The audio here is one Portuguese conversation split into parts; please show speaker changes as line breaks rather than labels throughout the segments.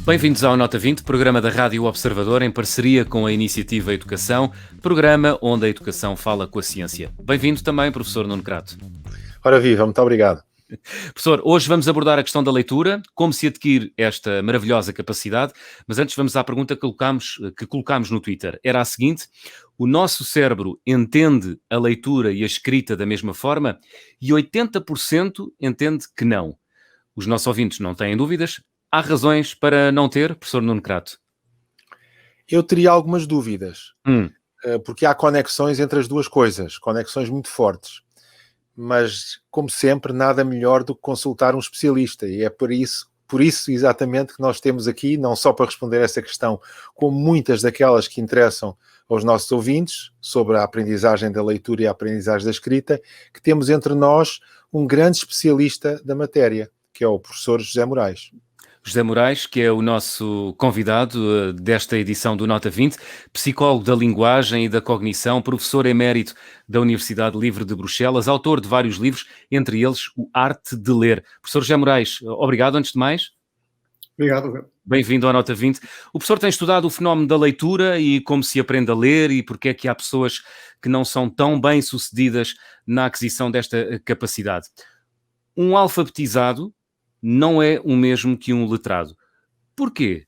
Bem-vindos ao Nota 20, programa da Rádio Observador em parceria com a Iniciativa Educação, programa onde a educação fala com a ciência. Bem-vindo também, professor Nuno Crato.
Ora viva, muito obrigado.
Professor, hoje vamos abordar a questão da leitura, como se adquire esta maravilhosa capacidade, mas antes vamos à pergunta que colocámos no Twitter. Era a seguinte: o nosso cérebro entende a leitura e a escrita da mesma forma? E 80% entende que não. Os nossos ouvintes não têm dúvidas. Há razões para não ter, professor Nuno Crato?
Eu teria algumas dúvidas, porque há conexões entre as duas coisas, conexões muito fortes. Mas, como sempre, nada melhor do que consultar um especialista. E é por isso exatamente que nós temos aqui, não só para responder a essa questão, como muitas daquelas que interessam aos nossos ouvintes, sobre a aprendizagem da leitura e a aprendizagem da escrita, que temos entre nós um grande especialista da matéria, que é o professor José Moraes.
José Moraes, que é o nosso convidado desta edição do Nota 20, psicólogo da linguagem e da cognição, professor emérito da Universidade Livre de Bruxelas, autor de vários livros, entre eles O Arte de Ler. Professor José Moraes, obrigado antes de mais.
Obrigado.
Bem-vindo ao Nota 20. O professor tem estudado o fenómeno da leitura e como se aprende a ler e porque é que há pessoas que não são tão bem sucedidas na aquisição desta capacidade. Um alfabetizado não é o mesmo que um letrado. Porquê?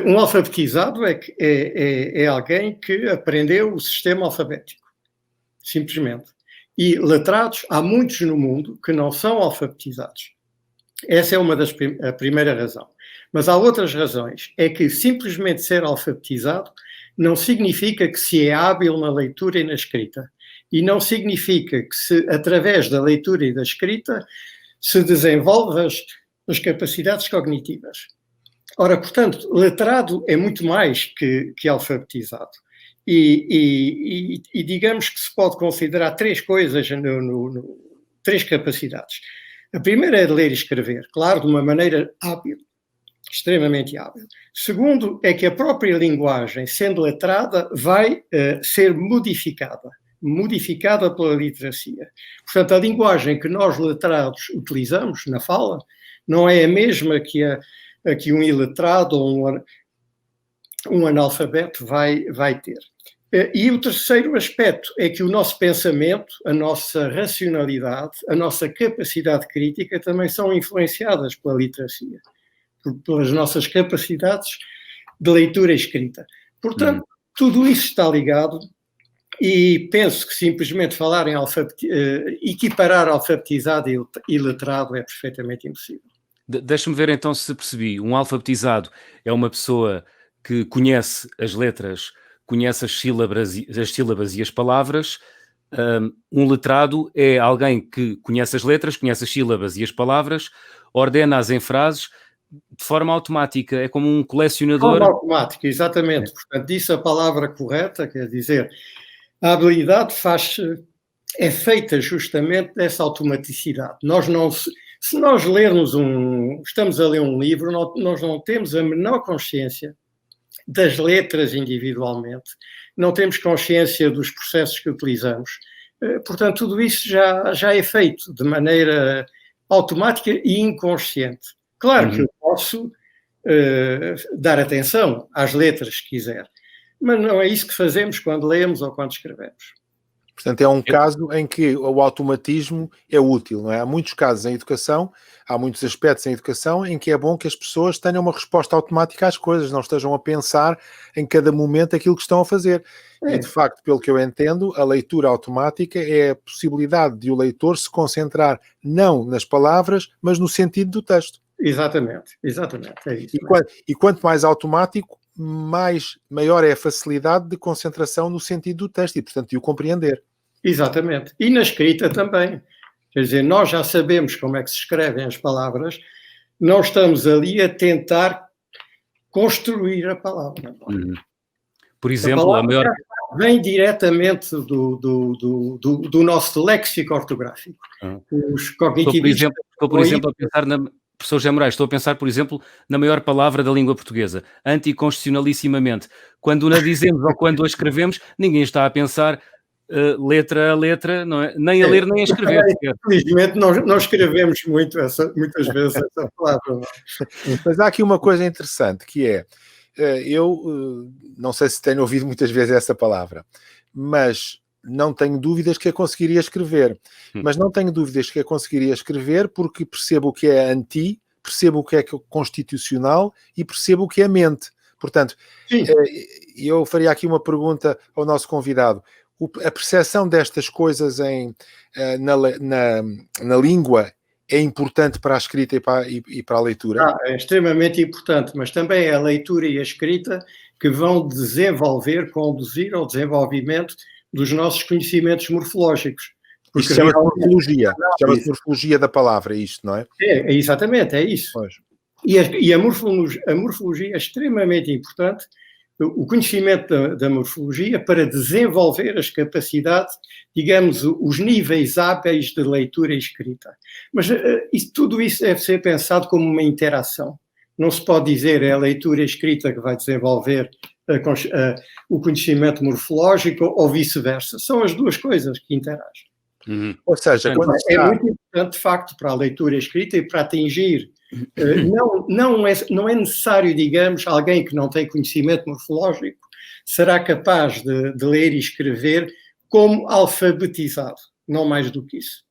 Um alfabetizado é alguém que aprendeu o sistema alfabético, simplesmente. E letrados, há muitos no mundo que não são alfabetizados. Essa é a primeira razão. Mas há outras razões. É que simplesmente ser alfabetizado não significa que se é hábil na leitura e na escrita. E não significa que se, através da leitura e da escrita, se desenvolve as capacidades cognitivas. Ora, portanto, letrado é muito mais que alfabetizado. E digamos que se pode considerar três coisas, três capacidades. A primeira é de ler e escrever, claro, de uma maneira hábil, extremamente hábil. Segundo, é que a própria linguagem, sendo letrada, vai ser modificada pela literacia. Portanto, a linguagem que nós letrados utilizamos na fala não é a mesma que um iletrado ou um analfabeto vai ter. E o terceiro aspecto é que o nosso pensamento, a nossa racionalidade, a nossa capacidade crítica também são influenciadas pela literacia, pelas nossas capacidades de leitura e escrita. Portanto, tudo isso está ligado. E penso que simplesmente falar em equiparar alfabetizado e letrado é perfeitamente impossível.
Deixa-me ver então se percebi. Um alfabetizado é uma pessoa que conhece as letras, conhece as sílabas e as palavras. Um letrado é alguém que conhece as letras, conhece as sílabas e as palavras, ordena-as em frases de forma automática. É como um colecionador.
De forma automática, exatamente. Portanto, disse a palavra correta, quer dizer, a habilidade é feita justamente dessa automaticidade. Se nós estamos a ler um livro, nós não temos a menor consciência das letras individualmente, não temos consciência dos processos que utilizamos. Portanto, tudo isso já é feito de maneira automática e inconsciente. Claro que eu posso dar atenção às letras se quiser, mas não é isso que fazemos quando lemos ou quando escrevemos.
Portanto, é um caso em que o automatismo é útil, não é? Há muitos casos em educação, há muitos aspectos em educação em que é bom que as pessoas tenham uma resposta automática às coisas, não estejam a pensar em cada momento aquilo que estão a fazer. E, de facto, pelo que eu entendo, a leitura automática é a possibilidade de o leitor se concentrar não nas palavras, mas no sentido do texto.
Exatamente, é isso.
E quanto mais automático, maior é a facilidade de concentração no sentido do texto e, portanto, de o compreender.
Exatamente. E na escrita também. Quer dizer, nós já sabemos como é que se escrevem as palavras, não estamos ali a tentar construir a palavra.
Por exemplo,
a maior vem diretamente do nosso léxico ortográfico. Os cognitivistas...
Estou, por exemplo, a pensar professor José Moraes, estou a pensar, por exemplo, na maior palavra da língua portuguesa, anticonstitucionalissimamente. Quando a dizemos ou quando a escrevemos, ninguém está a pensar letra a letra, não é? Nem a ler nem a escrever.
Infelizmente não escrevemos muitas vezes essa palavra.
Mas há aqui uma coisa interessante, que é, eu não sei se tenho ouvido muitas vezes essa palavra, mas não tenho dúvidas que a conseguiria escrever. Mas não tenho dúvidas que a conseguiria escrever porque percebo o que é anti, percebo o que é constitucional e percebo o que é mente. Portanto, eu faria aqui uma pergunta ao nosso convidado. A percepção destas coisas na língua é importante para a escrita e para a leitura?
É extremamente importante, mas também é a leitura e a escrita que vão conduzir ao desenvolvimento dos nossos conhecimentos morfológicos.
Isto chama-se morfologia. Chama-se morfologia da palavra, isto, não é?
Exatamente, é isso.
Pois.
E a morfologia é extremamente importante, o conhecimento da morfologia, para desenvolver as capacidades, digamos, os níveis hábeis de leitura e escrita. Mas tudo isso deve ser pensado como uma interação. Não se pode dizer é a leitura e a escrita que vai desenvolver o conhecimento morfológico ou vice-versa. São as duas coisas que interagem.
Ou seja,
é muito importante, de facto, para a leitura e a escrita e para atingir. Não é necessário, digamos, alguém que não tem conhecimento morfológico será capaz de ler e escrever como alfabetizado, não mais do que isso.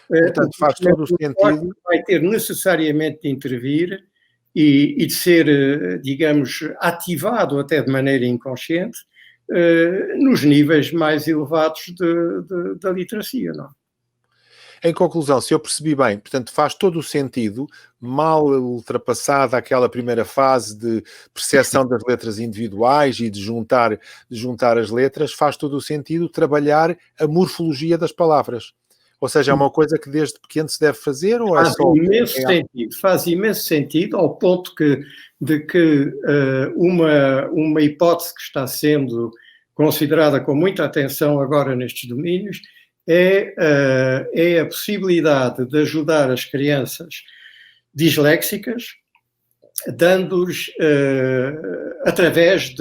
Portanto, faz todo o sentido.
Vai ter necessariamente de intervir e de ser, digamos, ativado até de maneira inconsciente nos níveis mais elevados da literacia, não?
Em conclusão, se eu percebi bem, portanto, faz todo o sentido, mal ultrapassada aquela primeira fase de percepção das letras individuais e de juntar as letras, faz todo o sentido trabalhar a morfologia das palavras. Ou seja, é uma coisa que desde pequeno se deve fazer? Ou
Faz imenso sentido, ao ponto de que uma hipótese que está sendo considerada com muita atenção agora nestes domínios é a possibilidade de ajudar as crianças disléxicas, dando-lhes, através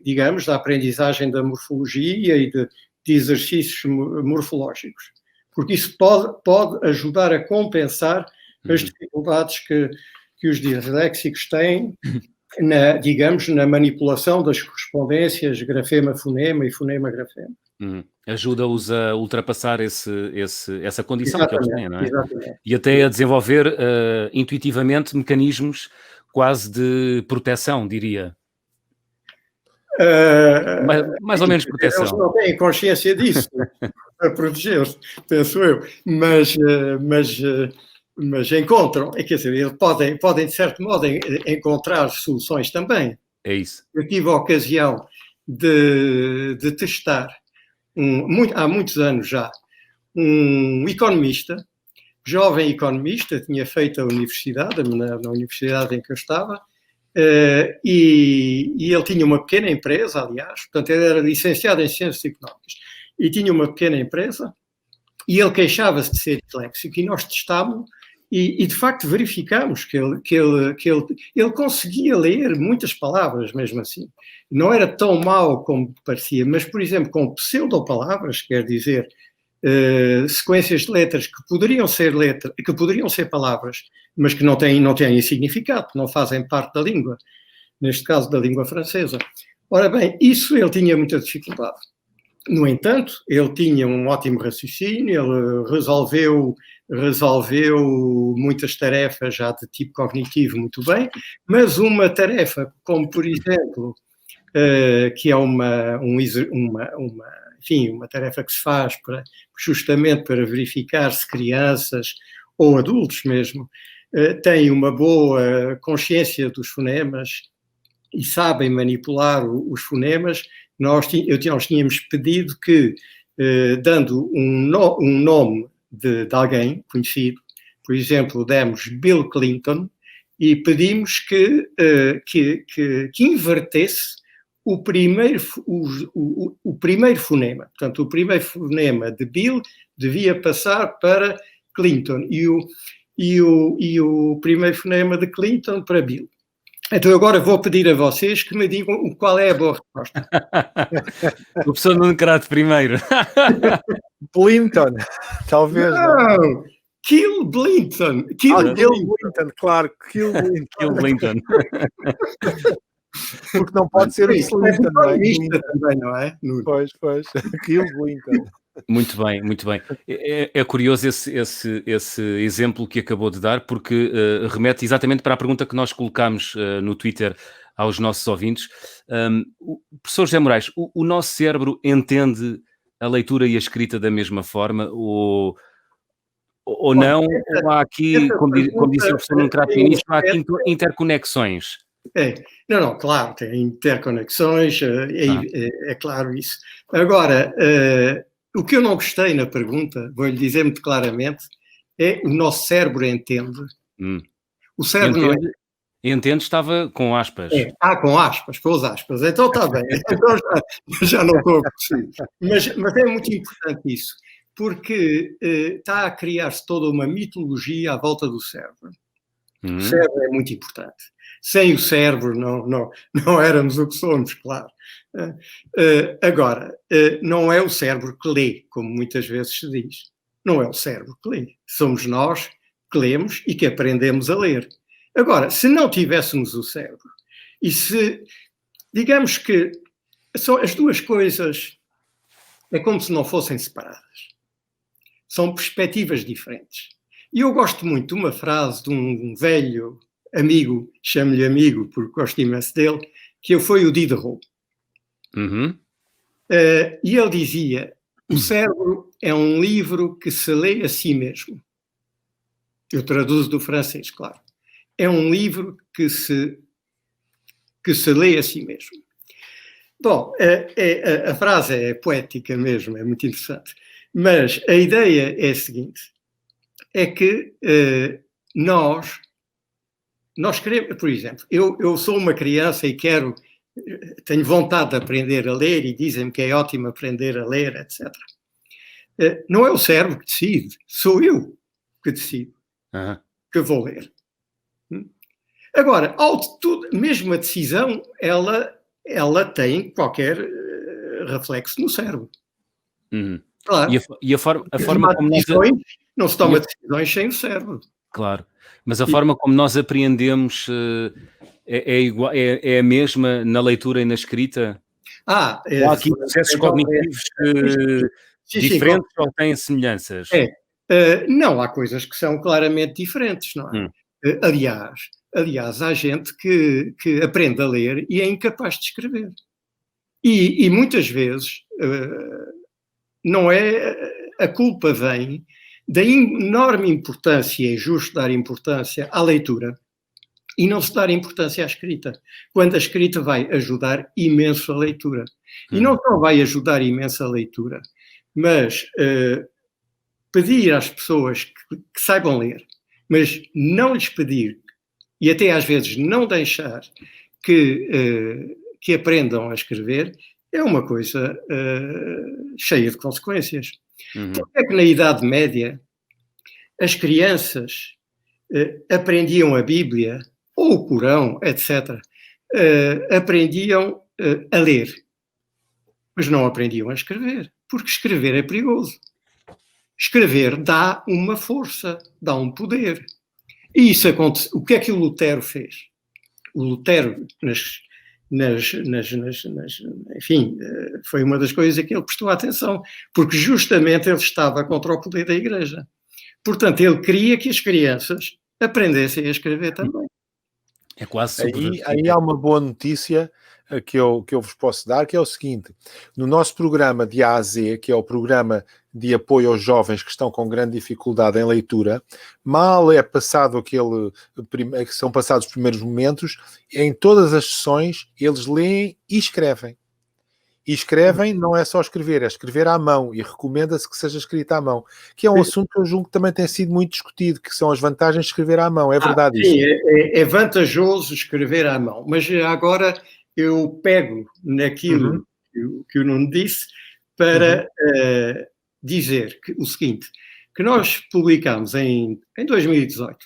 digamos, da aprendizagem da morfologia e de exercícios morfológicos, porque isso pode ajudar a compensar as dificuldades que os disléxicos têm, digamos, na manipulação das correspondências grafema-fonema e fonema-grafema.
Ajuda-os a ultrapassar essa condição que eles têm, não é?
Exatamente.
E até a desenvolver intuitivamente mecanismos quase de proteção, diria. Mais ou menos proteção.
Eles não têm consciência disso, para proteger-se, penso eu, mas encontram, quer dizer, eles podem de certo modo encontrar soluções também.
É isso.
Eu tive a ocasião de testar, há muitos anos já, um economista, jovem economista, tinha feito a universidade, na universidade em que eu estava, e ele tinha uma pequena empresa, aliás, portanto ele era licenciado em Ciências Económicas, e tinha uma pequena empresa, e ele queixava-se de ser disléxico, e nós testávamos, e de facto verificámos que ele conseguia ler muitas palavras mesmo assim. Não era tão mau como parecia, mas, por exemplo, com pseudopalavras, quer dizer, sequências de letras que poderiam ser palavras, mas que não têm significado, não fazem parte da língua, neste caso da língua francesa. Ora bem, isso ele tinha muita dificuldade. No entanto, ele tinha um ótimo raciocínio, ele resolveu muitas tarefas já de tipo cognitivo muito bem, mas uma tarefa como, por exemplo, que é uma tarefa que se faz justamente para verificar se crianças ou adultos mesmo têm uma boa consciência dos fonemas e sabem manipular os fonemas. Nós tínhamos pedido que, dando um nome de alguém conhecido, por exemplo, demos Bill Clinton e pedimos que invertesse o primeiro fonema. Portanto, o primeiro fonema de Bill devia passar para Clinton e o primeiro fonema de Clinton para Bill. Então agora vou pedir a vocês que me digam qual é a boa resposta.
O professor Nuno Crato primeiro.
Blinton, talvez.
Não! Kill Blinton!
Kill Blinton, claro, Kill Blinton.
Kill Blinton.
Porque não pode ser o Slinton, não é?
Também, não é?
Pois. Kill Blinton.
Muito bem, muito bem. É curioso esse exemplo que acabou de dar, porque remete exatamente para a pergunta que nós colocámos no Twitter aos nossos ouvintes. O professor José Moraes, o nosso cérebro entende a leitura e a escrita da mesma forma, ou não? Ou há aqui, como disse o professor Nuno Crato no início, há aqui interconexões?
Não, claro, tem interconexões, é claro isso. Agora, o que eu não gostei na pergunta, vou-lhe dizer muito claramente, é o nosso cérebro entende. O cérebro
entende,
não
entende. Entende, estava com aspas.
Com aspas, pôs aspas. Então está bem. Então já não estou a perceber. Mas é muito importante isso, porque está a criar-se toda uma mitologia à volta do cérebro. O cérebro é muito importante. Sem o cérebro não éramos o que somos, claro. Agora, não é o cérebro que lê, como muitas vezes se diz. Não é o cérebro que lê. Somos nós que lemos e que aprendemos a ler. Agora, se não tivéssemos o cérebro, e se, digamos que são as duas coisas, é como se não fossem separadas. São perspectivas diferentes. E eu gosto muito de uma frase de um velho amigo, chamo-lhe amigo porque gosto imenso dele, que foi o Diderot. E ele dizia, o cérebro é um livro que se lê a si mesmo. Eu traduzo do francês, claro. É um livro que se lê a si mesmo. Bom, a frase é poética mesmo, é muito interessante. Mas a ideia é a seguinte, é que nós queremos, por exemplo, eu sou uma criança e tenho vontade de aprender a ler e dizem-me que é ótimo aprender a ler, etc. Não é o cérebro que decide, sou eu que decido que vou ler. Agora, mesmo a decisão, ela tem qualquer reflexo no cérebro. Claro.
E a forma como
não se toma decisões sem o cérebro.
Claro. Mas a forma como nós apreendemos é a mesma na leitura e na escrita? Há aqui processos cognitivos diferentes ou têm semelhanças?
Não, há coisas que são claramente diferentes, não é? Aliás, há gente que aprende a ler e é incapaz de escrever. E muitas vezes não é, a culpa vem da enorme importância, é justo dar importância à leitura e não se dar importância à escrita, quando a escrita vai ajudar imenso a leitura. E não só vai ajudar imenso a leitura, mas pedir às pessoas que saibam ler, mas não lhes pedir, e até às vezes não deixar que aprendam a escrever, é uma coisa cheia de consequências. Porque é que na Idade Média as crianças aprendiam a Bíblia, ou o Corão, etc., aprendiam a ler, mas não aprendiam a escrever, porque escrever é perigoso. Escrever dá uma força, dá um poder. E isso acontece. O que é que o Lutero fez? O Lutero, enfim, foi uma das coisas a que ele prestou atenção, porque justamente ele estava contra o poder da Igreja. Portanto, ele queria que as crianças aprendessem a escrever também.
É quase
aí há uma boa notícia que eu vos posso dar, que é o seguinte: no nosso programa de A a Z, que é o programa de apoio aos jovens que estão com grande dificuldade em leitura, mal é passado que são passados os primeiros momentos, em todas as sessões eles leem e escrevem. E escrevem não é só escrever, é escrever à mão, e recomenda-se que seja escrito à mão, que é um assunto que eu julgo que também tem sido muito discutido, que são as vantagens de escrever à mão. É verdade
sim,
isso?
É vantajoso escrever à mão, mas agora eu pego naquilo que o Nuno disse para dizer o seguinte, que nós publicámos em 2018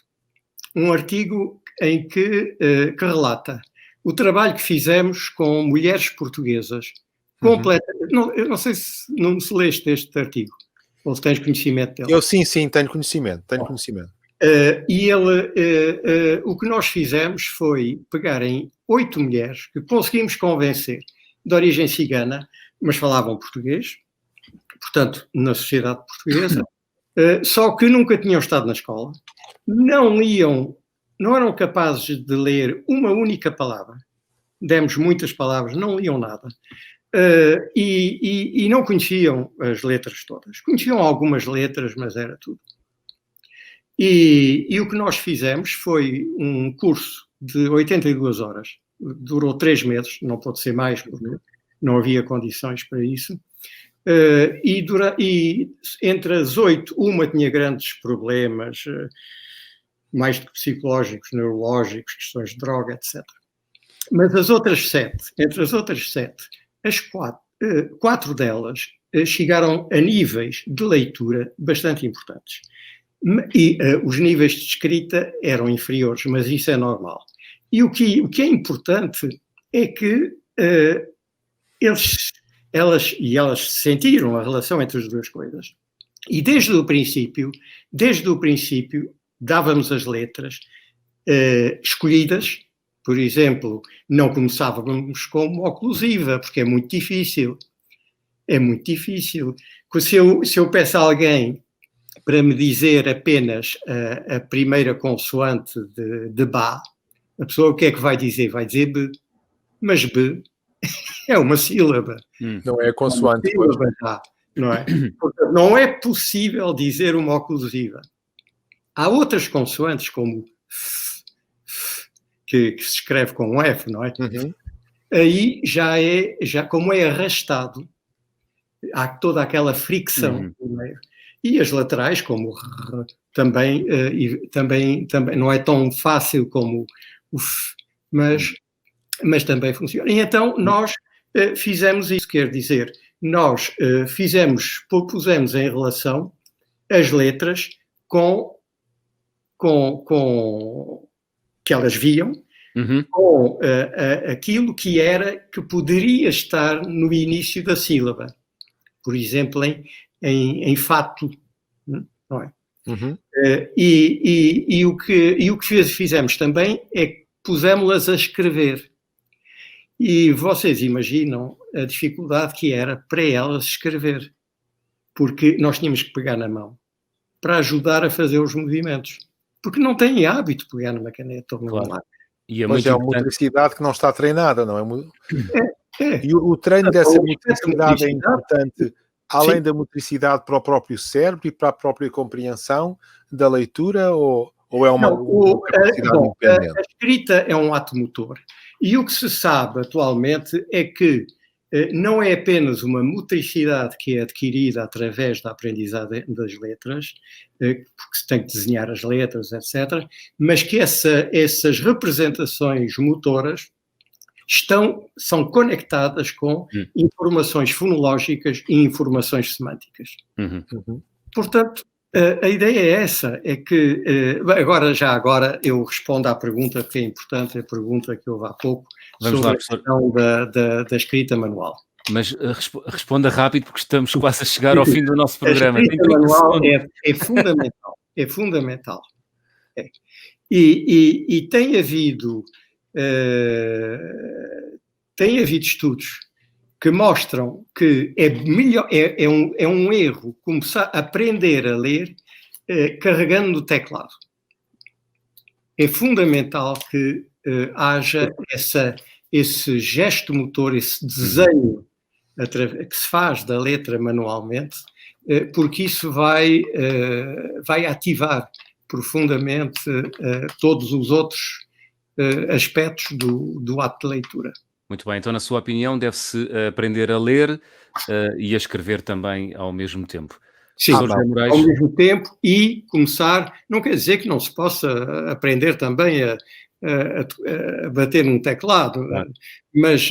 um artigo em que relata o trabalho que fizemos com mulheres portuguesas. Eu não sei se não se leste este artigo, ou se tens conhecimento dele.
Eu sim, tenho conhecimento.
E ele, o que nós fizemos foi pegar em 8 mulheres que conseguimos convencer de origem cigana, mas falavam português, portanto, na sociedade portuguesa, só que nunca tinham estado na escola, não eram capazes de ler uma única palavra, demos muitas palavras, não liam nada, e não conheciam as letras todas. Conheciam algumas letras, mas era tudo. E o que nós fizemos foi um curso de 82 horas, durou 3 meses, não pode ser mais, porque não havia condições para isso. E entre as 8, uma tinha grandes problemas, mais do que psicológicos, neurológicos, questões de droga, etc. Mas entre as outras 7, as 4 delas chegaram a níveis de leitura bastante importantes. E os níveis de escrita eram inferiores, mas isso é normal. E o que é importante é que elas sentiram a relação entre as duas coisas. E desde o princípio, dávamos as letras escolhidas. Por exemplo, não começávamos com uma oclusiva, porque é muito difícil. É muito difícil. Se eu peço a alguém para me dizer apenas a primeira consoante de Bá, a pessoa o que é que vai dizer? Vai dizer B. Mas B é uma sílaba.
Não é a consoante.
Não é? Portanto, não é possível dizer uma oclusiva. Há outras consoantes, como F, que se escreve com um F, não é? Aí já como é arrastado, há toda aquela fricção no meio. E as laterais, como também não é tão fácil como o F, mas também funciona. E então nós fizemos isso, quer dizer, nós pusemos em relação as letras com que elas viam, com aquilo que poderia estar no início da sílaba. Por exemplo, em fato, não é? E o que fizemos também é que pusemos-las a escrever. E vocês imaginam a dificuldade que era para elas escrever, porque nós tínhamos que pegar na mão para ajudar a fazer os movimentos, porque não têm hábito de pegar numa caneta ou num lápis.
Mas é uma motricidade que não está treinada, não é? E o treino dessa motricidade é importante, além da motricidade para o próprio cérebro e para a própria compreensão da leitura, ou é uma capacidade independente?
A escrita é um ato motor. E o que se sabe atualmente é que não é apenas uma motricidade que é adquirida através da aprendizagem das letras, porque se tem que desenhar as letras, etc., mas que essas representações motoras são conectadas com informações fonológicas e informações semânticas. Portanto, a ideia é essa, é que, agora eu respondo à pergunta que é importante, a pergunta que houve há pouco, sobre a questão da escrita manual.
Mas responda rápido, porque estamos quase a chegar ao fim do nosso programa.
A escrita manual é fundamental, é fundamental. E tem havido estudos que mostram que é melhor, é um erro começar a aprender a ler carregando no teclado. É fundamental que haja esse gesto motor, esse desenho que se faz da letra manualmente, porque isso vai ativar profundamente todos os outros aspectos do ato de leitura.
Muito bem, então na sua opinião deve-se aprender a ler e a escrever também ao mesmo tempo.
Sim, ao mesmo tempo, e começar, não quer dizer que não se possa aprender também a bater num teclado, mas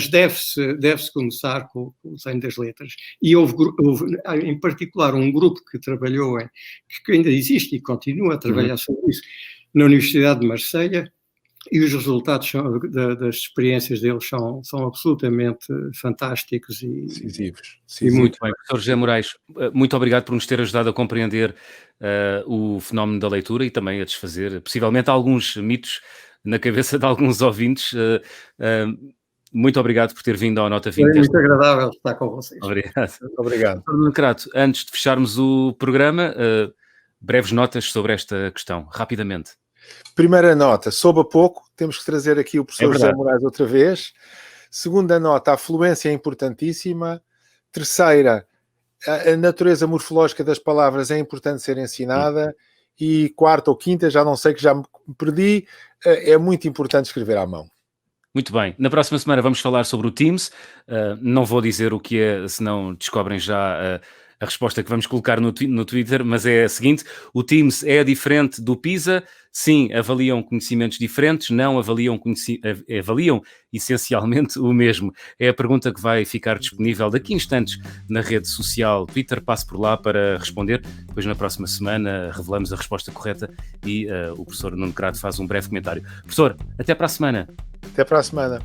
deve-se começar com o desenho das letras. E houve em particular um grupo que trabalhou, que ainda existe e continua a trabalhar sobre isso, na Universidade de Marselha, e os resultados das experiências deles são absolutamente fantásticos e
decisivos.
Muito bem. Professor José Moraes, muito obrigado por nos ter ajudado a compreender o fenómeno da leitura e também a desfazer, possivelmente, alguns mitos na cabeça de alguns ouvintes. Muito obrigado por ter vindo ao Nota 20.
Foi muito agradável estar com vocês.
Obrigado.
Obrigado.
Crato, antes de fecharmos o programa, breves notas sobre esta questão, rapidamente.
Primeira nota, soube a pouco, temos que trazer aqui o professor José Moraes outra vez. Segunda nota, a fluência é importantíssima. Terceira, a natureza morfológica das palavras é importante ser ensinada. E quarta ou quinta, já não sei, que já me perdi, é muito importante escrever à mão.
Muito bem. Na próxima semana vamos falar sobre o Teams. Não vou dizer o que é, senão descobrem já a resposta que vamos colocar no Twitter, mas é a seguinte: o Teams é diferente do PISA? Sim, avaliam conhecimentos diferentes, não avaliam essencialmente o mesmo. É a pergunta que vai ficar disponível daqui a instantes na rede social Twitter. Passe por lá para responder. Depois, na próxima semana, revelamos a resposta correta e o professor Nuno Crato faz um breve comentário. Professor, até para a semana.
Até para a semana.